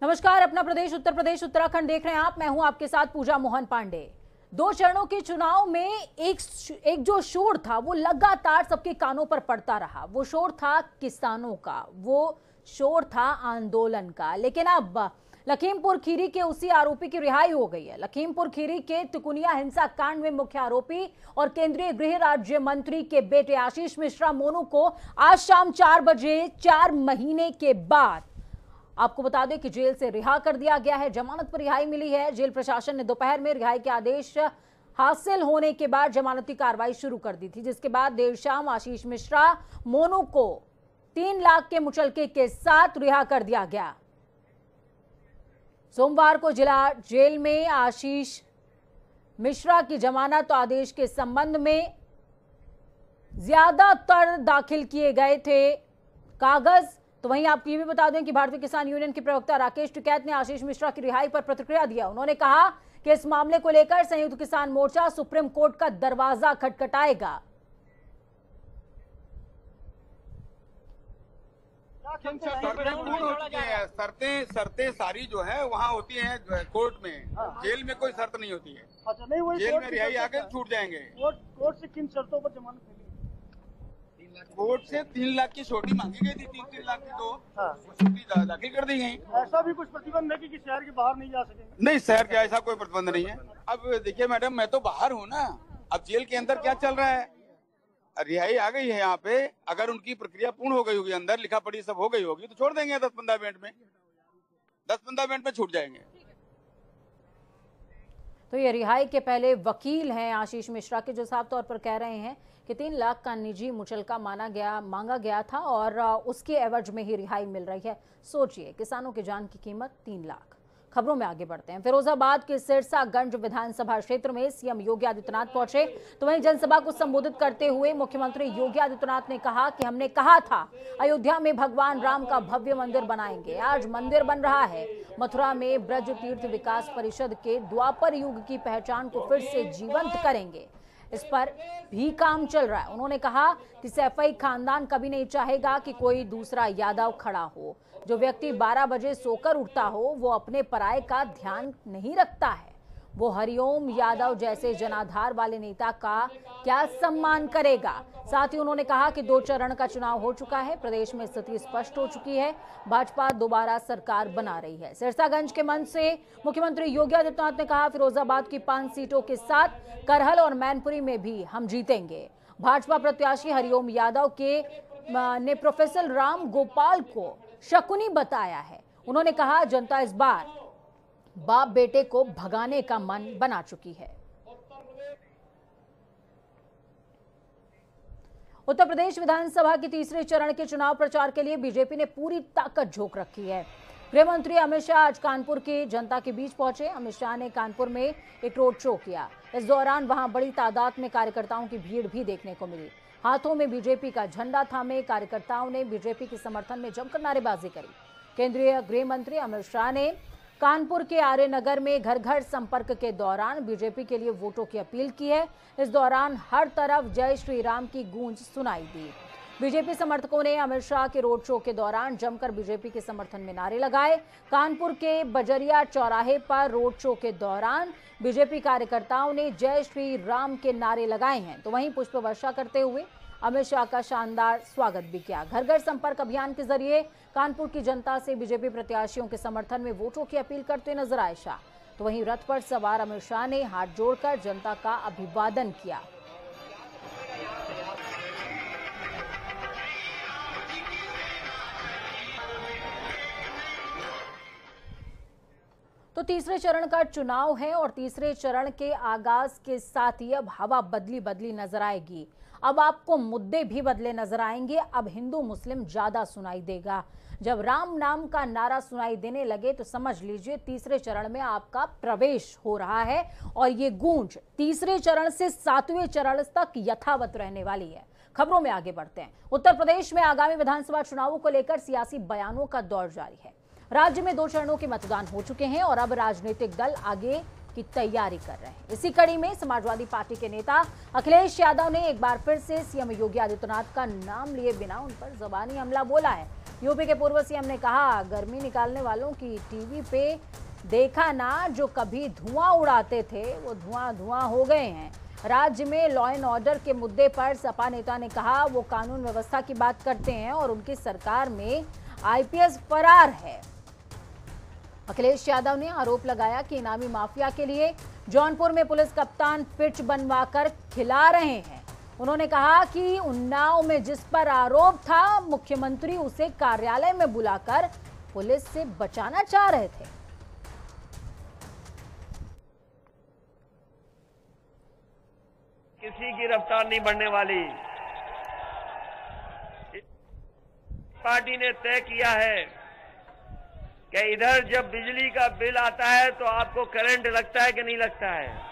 नमस्कार, अपना प्रदेश उत्तर प्रदेश उत्तराखंड देख रहे हैं आप। मैं हूं आपके साथ पूजा मोहन पांडे। 2 चरणों के चुनाव में एक जो शोर था वो लगातार सबके कानों पर पड़ता रहा। वो शोर था किसानों का, वो शोर था आंदोलन का। लेकिन अब लखीमपुर खीरी के उसी आरोपी की रिहाई हो गई है। लखीमपुर खीरी के तुकुनिया हिंसा कांड में मुख्य आरोपी और केंद्रीय गृह राज्य मंत्री के बेटे आशीष मिश्रा मोनू को आज शाम 4 बजे 4 महीने के बाद आपको बता दें कि जेल से रिहा कर दिया गया है। जमानत पर रिहाई मिली है। जेल प्रशासन ने दोपहर में रिहाई के आदेश हासिल होने के बाद जमानती कार्रवाई शुरू कर दी थी, जिसके बाद देर शाम आशीष मिश्रा मोनू को 3 लाख के मुचलके के साथ रिहा कर दिया गया। सोमवार को जिला जेल में आशीष मिश्रा की जमानत आदेश के संबंध में ज्यादातर दाखिल किए गए थे कागज। तो वहीं आपको ये भी बता दें कि भारतीय किसान यूनियन के प्रवक्ता राकेश टिकैत ने आशीष मिश्रा की रिहाई पर प्रतिक्रिया दिया। उन्होंने कहा कि इस मामले को लेकर संयुक्त किसान मोर्चा सुप्रीम कोर्ट का दरवाजा खटखटाएगा। शर्तें सारी जो है वहाँ होती है कोर्ट में। जेल में कोई शर्त नहीं होती है। अच्छा, नहीं वही जेल में रिहाई आके छूट जाएंगे। कोर्ट से किन शर्तों पर जमानत मिली? कोर्ट से 3 लाख की छोटी मांगी गई थी। 3 लाख की तो छोटी दाखिल कर दी गई। ऐसा भी कुछ प्रतिबंध है कि शहर के बाहर नहीं जा सकेंगे? नहीं, शहर के ऐसा कोई प्रतिबंध नहीं है। अब देखिए मैडम, मैं तो बाहर हूँ ना। अब जेल के अंदर क्या चल रहा है? रिहाई आ गई है यहाँ पे। अगर उनकी प्रक्रिया पूर्ण हो गई होगी, अंदर लिखा पढ़ी सब हो गई होगी, तो छोड़ देंगे 10-15 मिनट में। 10-15 मिनट में छूट जाएंगे। तो ये रिहाई के पहले वकील हैं आशीष मिश्रा के, जो साफ तौर पर कह रहे हैं कि 3 लाख का निजी मुचलका मांगा गया था और उसके एवज में ही रिहाई मिल रही है। सोचिए, किसानों की जान की कीमत 3 लाख। खबरों में आगे बढ़ते हैं। फिरोजाबाद के सिरसागंज विधानसभा क्षेत्र में सीएम योगी आदित्यनाथ पहुंचे। तो वहीं जनसभा को संबोधित करते हुए मुख्यमंत्री योगी आदित्यनाथ ने कहा कि हमने कहा था अयोध्या में भगवान राम का भव्य मंदिर बनाएंगे। आज मंदिर बन रहा है। मथुरा में ब्रज तीर्थ विकास परिषद के द्वापर युग की पहचान को फिर से जीवंत करेंगे। इस पर भी काम चल रहा है। उन्होंने कहा कि सैफई खानदान कभी नहीं चाहेगा कि कोई दूसरा यादव खड़ा हो। जो व्यक्ति 12 बजे सोकर उठता हो वो अपने पराये का ध्यान नहीं रखता है। वो हरिओम यादव जैसे जनाधार वाले नेता का क्या सम्मान करेगा। साथ ही उन्होंने कहा कि 2 चरण का चुनाव हो चुका है। प्रदेश में स्थिति स्पष्ट हो चुकी है। भाजपा दोबारा सरकार बना रही है। सिरसागंज के मंच से मुख्यमंत्री योगी आदित्यनाथ ने कहा फिरोजाबाद की 5 सीटों के साथ करहल और मैनपुरी में भी हम जीतेंगे। भाजपा प्रत्याशी हरिओम यादव ने प्रोफेसर राम गोपाल को शकुनी बताया है। उन्होंने कहा जनता इस बार बाप बेटे को भगाने का मन बना चुकी है। उत्तर प्रदेश विधानसभा के तीसरे चरण के चुनाव प्रचार के लिए बीजेपी ने पूरी ताकत झोंक रखी है। गृह मंत्री अमित शाह आज कानपुर की जनता के बीच पहुंचे। अमित शाह ने कानपुर में एक रोड शो किया। इस दौरान वहां बड़ी तादाद में कार्यकर्ताओं की भीड़ भी देखने को मिली। हाथों में बीजेपी का झंडा थामे कार्यकर्ताओं ने बीजेपी के समर्थन में जमकर नारेबाजी करी। केंद्रीय गृह मंत्री अमित शाह ने कानपुर के आर्य नगर में घर घर संपर्क के दौरान बीजेपी के लिए वोटों की अपील की है। इस दौरान हर तरफ जय श्री राम की गूंज सुनाई दी। बीजेपी समर्थकों ने अमित शाह के रोड शो के दौरान जमकर बीजेपी के समर्थन में नारे लगाए। कानपुर के बजरिया चौराहे पर रोड शो के दौरान बीजेपी कार्यकर्ताओं ने जय श्री राम के नारे लगाए हैं। तो वहीं पुष्प वर्षा करते हुए अमित शाह का शानदार स्वागत भी किया। घर घर संपर्क अभियान के जरिए कानपुर की जनता से बीजेपी प्रत्याशियों के समर्थन में वोटों की अपील करते नजर आए शाह। तो वहीं रथ पर सवार अमित शाह ने हाथ जोड़कर जनता का अभिवादन किया। तो तीसरे चरण का चुनाव है और तीसरे चरण के आगाज के साथ ही अब हवा बदली नजर आएगी। अब आपको मुद्दे भी बदले नजर आएंगे। अब हिंदू मुस्लिम ज्यादा सुनाई देगा। जब राम नाम का नारा सुनाई देने लगे तो समझ लीजिए तीसरे चरण में आपका प्रवेश हो रहा है और ये गूंज तीसरे चरण से 7वें चरण तक यथावत रहने वाली है। खबरों में आगे बढ़ते हैं। उत्तर प्रदेश में आगामी विधानसभा चुनावों को लेकर सियासी बयानों का दौर जारी है। राज्य में 2 चरणों के मतदान हो चुके हैं और अब राजनीतिक दल आगे की तैयारी कर रहे हैं। इसी कड़ी में समाजवादी पार्टी के नेता अखिलेश यादव ने एक बार फिर से सीएम योगी आदित्यनाथ का नाम लिए बिना उन पर जबानी हमला बोला है। यूपी के पूर्व सीएम ने कहा, गर्मी निकालने वालों की टीवी पे देखा ना, जो कभी धुआं उड़ाते थे वो धुआं धुआं हो गए हैं। राज्य में लॉ एंड ऑर्डर के मुद्दे पर सपा नेता ने कहा, वो कानून व्यवस्था की बात करते हैं और उनकी सरकार में आईपीएस फरार है। अखिलेश यादव ने आरोप लगाया कि इनामी माफिया के लिए जौनपुर में पुलिस कप्तान पिच बनवाकर खिला रहे हैं। उन्होंने कहा कि उन्नाव में जिस पर आरोप था, मुख्यमंत्री उसे कार्यालय में बुलाकर पुलिस से बचाना चाह रहे थे। किसी की रफ्तार नहीं बढ़ने वाली। पार्टी ने तय किया है कि इधर जब बिजली का बिल आता है तो आपको करंट लगता है कि नहीं लगता है।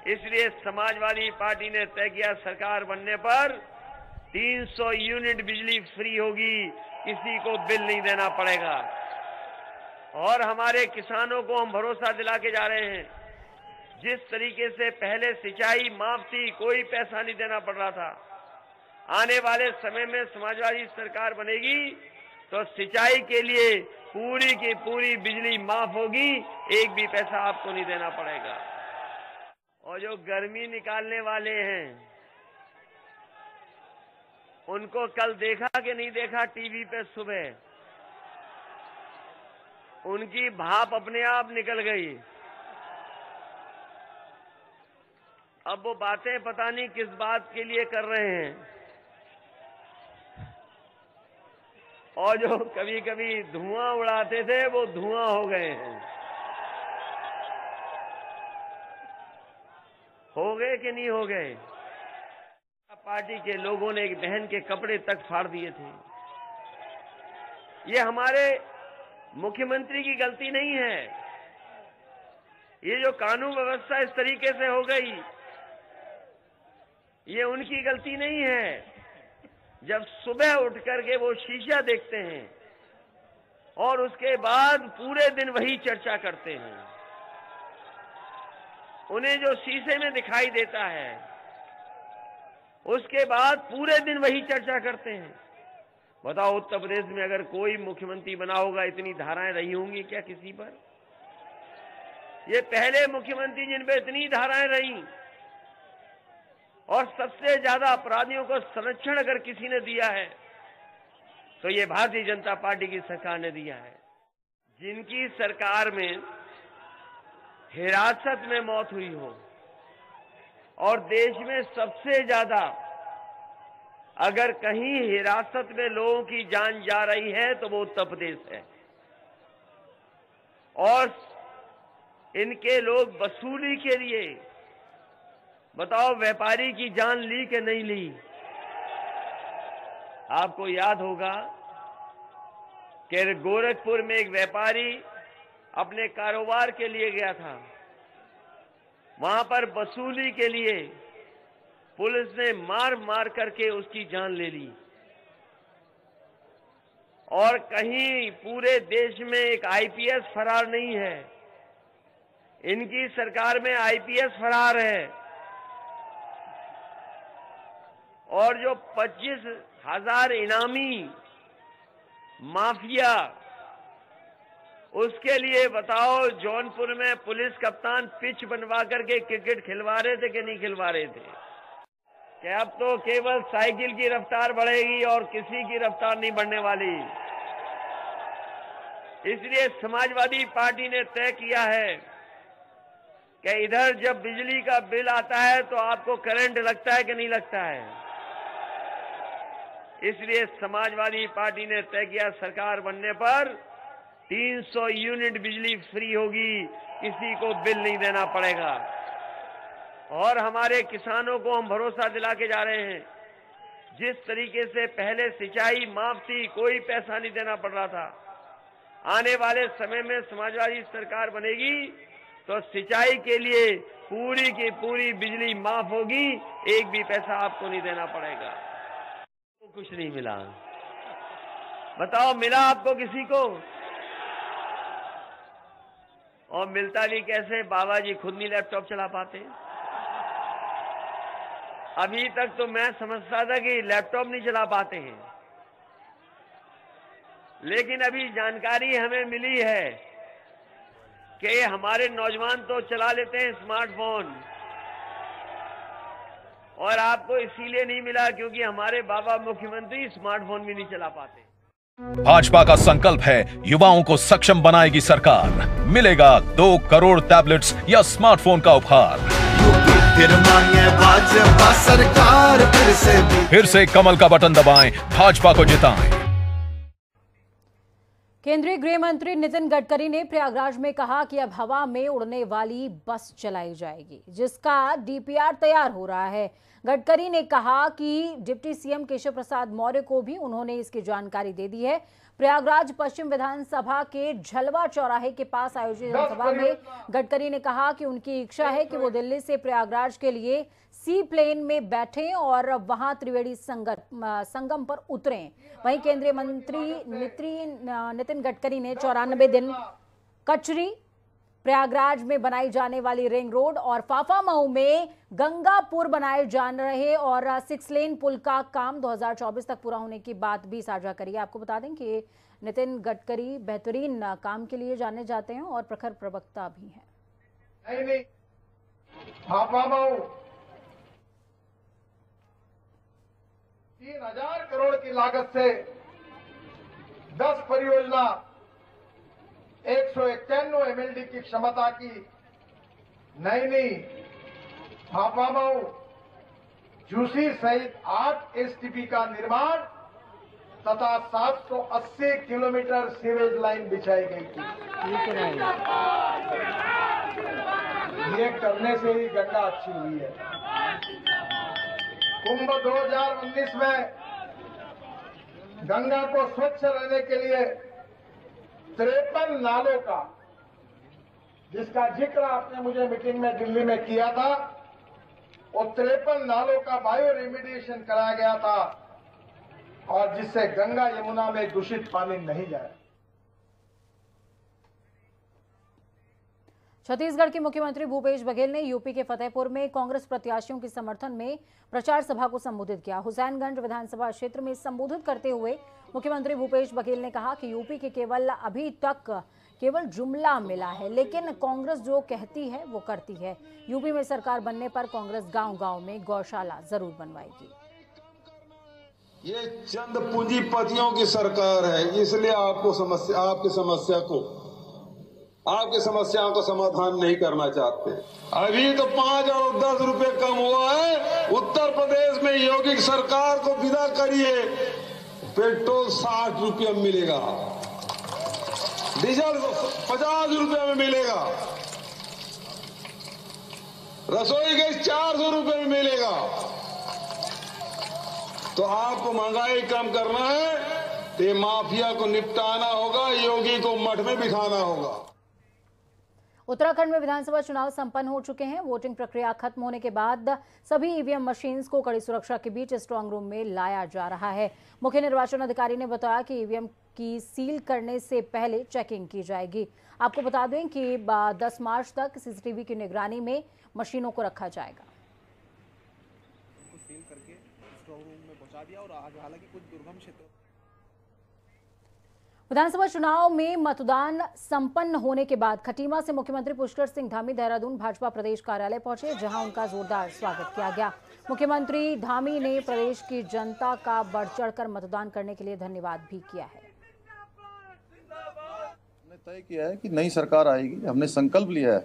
इसलिए समाजवादी पार्टी ने तय किया, सरकार बनने पर 300 यूनिट बिजली फ्री होगी, किसी को बिल नहीं देना पड़ेगा। और हमारे किसानों को हम भरोसा दिला के जा रहे हैं, जिस तरीके से पहले सिंचाई माफ थी, कोई पैसा नहीं देना पड़ रहा था, आने वाले समय में समाजवादी सरकार बनेगी तो सिंचाई के लिए पूरी की पूरी बिजली माफ होगी, एक भी पैसा आपको नहीं देना पड़ेगा। और जो गर्मी निकालने वाले हैं, उनको कल देखा कि नहीं देखा टीवी पे सुबह, उनकी भाप अपने आप निकल गई। अब वो बातें पता नहीं किस बात के लिए कर रहे हैं। और जो कभी कभी धुआं उड़ाते थे वो धुआं हो गए हैं। हो गए कि नहीं हो गए? पार्टी के लोगों ने एक बहन के कपड़े तक फाड़ दिए थे। ये हमारे मुख्यमंत्री की गलती नहीं है। ये जो कानून व्यवस्था इस तरीके से हो गई, ये उनकी गलती नहीं है। जब सुबह उठ करके वो शीशा देखते हैं और उसके बाद पूरे दिन वही चर्चा करते हैं, उन्हें जो शीशे में दिखाई देता है उसके बाद पूरे दिन वही चर्चा करते हैं। बताओ, उत्तर प्रदेश में अगर कोई मुख्यमंत्री बना होगा, इतनी धाराएं रही होंगी क्या किसी पर? ये पहले मुख्यमंत्री जिन पे इतनी धाराएं रही, और सबसे ज्यादा अपराधियों को संरक्षण अगर किसी ने दिया है तो ये भारतीय जनता पार्टी की सरकार ने दिया है। जिनकी सरकार में हिरासत में मौत हुई हो और देश में सबसे ज्यादा अगर कहीं हिरासत में लोगों की जान जा रही है तो वो उत्तर प्रदेश है। और इनके लोग वसूली के लिए, बताओ, व्यापारी की जान ली कि नहीं ली? आपको याद होगा कि गोरखपुर में एक व्यापारी अपने कारोबार के लिए गया था, वहां पर वसूली के लिए पुलिस ने मार मार करके उसकी जान ले ली। और कहीं पूरे देश में एक आईपीएस फरार नहीं है, इनकी सरकार में आईपीएस फरार है। और जो 25,000 इनामी माफिया, उसके लिए बताओ, जौनपुर में पुलिस कप्तान पिच बनवा करके क्रिकेट खिलवा रहे थे कि नहीं खिलवा रहे थे? कि अब तो केवल साइकिल की रफ्तार बढ़ेगी और किसी की रफ्तार नहीं बढ़ने वाली। इसलिए समाजवादी पार्टी ने तय किया है कि इधर जब बिजली का बिल आता है तो आपको करंट लगता है कि नहीं लगता है। इसलिए समाजवादी पार्टी ने तय किया, सरकार बनने पर 300 यूनिट बिजली फ्री होगी, किसी को बिल नहीं देना पड़ेगा। और हमारे किसानों को हम भरोसा दिला के जा रहे हैं, जिस तरीके से पहले सिंचाई माफ थी, कोई पैसा नहीं देना पड़ रहा था, आने वाले समय में समाजवादी सरकार बनेगी तो सिंचाई के लिए पूरी की पूरी बिजली माफ होगी, एक भी पैसा आपको नहीं देना पड़ेगा। तो कुछ नहीं मिला। बताओ, मिला आपको किसी को? और मिलता भी कैसे? बाबा जी खुद नहीं लैपटॉप चला पाते। अभी तक तो मैं समझता था कि लैपटॉप नहीं चला पाते हैं, लेकिन अभी जानकारी हमें मिली है कि हमारे नौजवान तो चला लेते हैं स्मार्टफोन, और आपको इसीलिए नहीं मिला क्योंकि हमारे बाबा मुख्यमंत्री स्मार्टफोन भी नहीं चला पाते। भाजपा का संकल्प है युवाओं को सक्षम बनाएगी सरकार, मिलेगा 2 करोड़ टैबलेट्स या स्मार्टफोन का उपहार। फिर मांगे भाजपा सरकार, फिर से कमल का बटन दबाएं, भाजपा को जिताएं। केंद्रीय गृह मंत्री नितिन गडकरी ने प्रयागराज में कहा कि अब हवा में उड़ने वाली बस चलाई जाएगी, जिसका डीपीआर तैयार हो रहा है। गडकरी ने कहा कि डिप्टी सीएम केशव प्रसाद मौर्य को भी उन्होंने इसकी जानकारी दे दी है। प्रयागराज पश्चिम विधानसभा के झलवा चौराहे के पास आयोजित जनसभा में गडकरी ने कहा कि उनकी इच्छा है कि वो दिल्ली से प्रयागराज के लिए सी प्लेन में बैठें और वहां त्रिवेणी संगम पर उतरें। वहीं केंद्रीय मंत्री नितिन गडकरी ने 94 दिन कचरी, प्रयागराज में बनाई जाने वाली रिंग रोड और फाफामऊ में गंगापुर बनाए जा रहे और 6 लेन पुल का काम 2024 तक पूरा होने की बात भी साझा करी है। आपको बता दें कि नितिन गडकरी बेहतरीन काम के लिए जाने जाते हैं और प्रखर प्रवक्ता भी हैं। नहीं, फाफामऊ 3000 करोड़ की लागत से 10 परियोजना 191 MLD की क्षमता की नई फाफामऊ झूसी सहित 8 STP का निर्माण तथा 780 किलोमीटर सीवेज लाइन बिछाई गई थी। ये करने से ही गंगा अच्छी हुई है। कुंभ 2019 में गंगा को स्वच्छ रहने के लिए 53 नालों का, जिसका जिक्र आपने मुझे मीटिंग में दिल्ली में किया था, वो 53 नालों का बायो रेमिडिएशन कराया गया था और जिससे गंगा यमुना में दूषित पानी नहीं जाए। छत्तीसगढ़ के मुख्यमंत्री भूपेश बघेल ने यूपी के फतेहपुर में कांग्रेस प्रत्याशियों के समर्थन में प्रचार सभा को संबोधित किया। हुसैनगंज विधानसभा क्षेत्र में संबोधित करते हुए मुख्यमंत्री भूपेश बघेल ने कहा कि यूपी के अभी तक केवल जुमला मिला है, लेकिन कांग्रेस जो कहती है वो करती है। यूपी में सरकार बनने पर कांग्रेस गांव-गांव में गौशाला जरूर बनवाएगी। ये चंद पूंजीपतियों की सरकार है, इसलिए आपकी समस्याओं को समाधान नहीं करना चाहते। अभी तो 5 और 10 रुपए कम हुआ है। उत्तर प्रदेश में योगी सरकार को विदा करिए, पेट्रोल 60 रुपये में मिलेगा, डीजल 50 रुपये में मिलेगा, रसोई गैस 400 रुपये में मिलेगा। तो आपको महंगाई कम करना है तो माफिया को निपटाना होगा, योगी को मठ में बिठाना होगा। उत्तराखंड में विधानसभा चुनाव संपन्न हो चुके हैं। वोटिंग प्रक्रिया खत्म होने के बाद सभी ईवीएम मशीन्स को कड़ी सुरक्षा के बीच स्ट्रांग रूम में लाया जा रहा है। मुख्य निर्वाचन अधिकारी ने बताया कि ईवीएम की सील करने से पहले चेकिंग की जाएगी। आपको बता दें कि 10 मार्च तक सीसीटीवी की निगरानी में मशीनों को रखा जाएगा। सील करके स्ट्रांग रूम में पहुंचा दिया और हालांकि कुछ दुर्गम क्षेत्र। विधानसभा चुनाव में मतदान संपन्न होने के बाद खटीमा से मुख्यमंत्री पुष्कर सिंह धामी देहरादून भाजपा प्रदेश कार्यालय पहुंचे, जहां उनका जोरदार स्वागत किया गया। मुख्यमंत्री धामी ने प्रदेश की जनता का बढ़ चढ़कर मतदान करने के लिए धन्यवाद भी किया है। हमने तय किया है कि नई सरकार आएगी। हमने संकल्प लिया है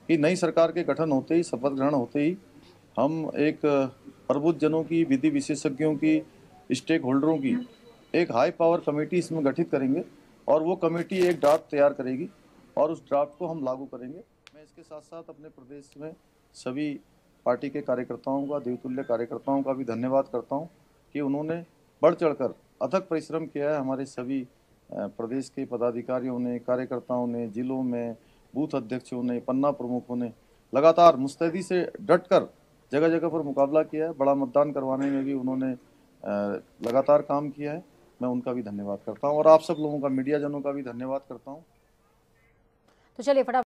कि नई सरकार के गठन होते ही, शपथ ग्रहण होते ही हम एक प्रबुद्ध जनों की, विधि विशेषज्ञों की, स्टेक होल्डरों की एक हाई पावर कमेटी इसमें गठित करेंगे और वो कमेटी एक ड्राफ्ट तैयार करेगी और उस ड्राफ्ट को हम लागू करेंगे। मैं इसके साथ साथ अपने प्रदेश में सभी पार्टी के कार्यकर्ताओं का, देवतुल्य कार्यकर्ताओं का भी धन्यवाद करता हूं कि उन्होंने बढ़ चढ़कर अथक परिश्रम किया है। हमारे सभी प्रदेश के पदाधिकारियों ने, कार्यकर्ताओं ने, जिलों में बूथ अध्यक्षों ने, पन्ना प्रमुखों ने लगातार मुस्तैदी से डटकर जगह जगह पर मुकाबला किया है। बड़ा मतदान करवाने में भी उन्होंने लगातार काम किया है। मैं उनका भी धन्यवाद करता हूं और आप सब लोगों का, मीडिया जनों का भी धन्यवाद करता हूं। तो चलिए फटाफट